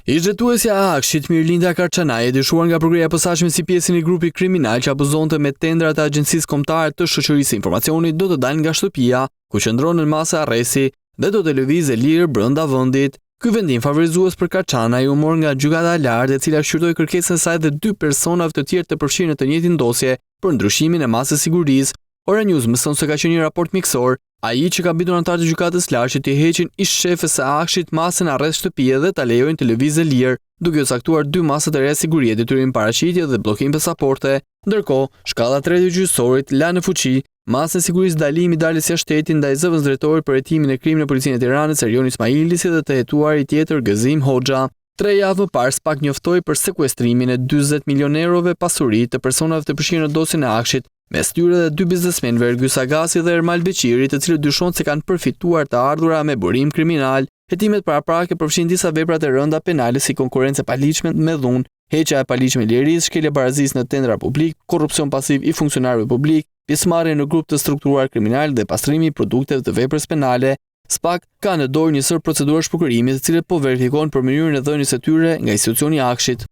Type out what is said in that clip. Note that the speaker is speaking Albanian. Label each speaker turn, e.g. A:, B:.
A: Ish-drejtuesja e Akshit, Mirlinda Karçanaj, e dyshuar nga progreja e posaçme si pjesë e një grupi kriminal që abuzonte me tendrat e Agjencisë Kombëtare të Shoqërisë së Informacionit, do të dalë nga shtëpia, ku qëndron në masë arresti dhe do të lëvizë lirë brenda vendit. Ky vendim favorizues për Karçanaj u mor nga gjykata e lartë, e cila shqyrtoi kërkesën e saj dhe 2 personave të tjerë të përfshirë në të njëjtin dosje për ndryshimin e masës sigurisë. Ora News mëson se ka qenë një raport miksor. Ai që ka mbitur anëtarët e gjykatës lartë që t'i heqin ish-shefës së Akshit masën arrest shtëpie dhe ta lejojnë të lëvizë lirë, duke u caktuar 2 masa të reja sigurie, detyrim paraqitje dhe bllokim pasaporte. Ndërkohë, shkalla 3 e gjyqësorit la në fuqi masën e sigurisë dalimi i daljes jashtë shtetit ndaj zëvendës drejtori për hetimin e krimit në policinë e Tiranës, Erion Ismaili, si dhe të hetuari tjetër Gëzim Hoxha. 3 javë më parë SPAK njoftoi për sekuestrimin e 40 milionë eurove pasuri të personave të përfshirë në dosjen e Akshit, mes tyre dhe 2 biznesmenëve, Ergys Agasi dhe Ermal Beqiri, të cilët dyshohet se kanë përfituar të ardhura me burim kriminal. Hetimet paraprake përfshin disa vepra të rënda penale si konkurrencë e paligjshme me dhunë, heqja e paligjshme lirisë, shkelje barazisë në tendra publik, korrupsion pasiv i funksionarëve publik, pjesëmarrje në grup të strukturuar kriminal dhe pastrimi i produkteve të veprës penale. SPAK ka në dorë një sër procedura shpërkërimi, të cilët po verifikojnë për mënyrën e dhënies së tyre nga institucioni i Akshit.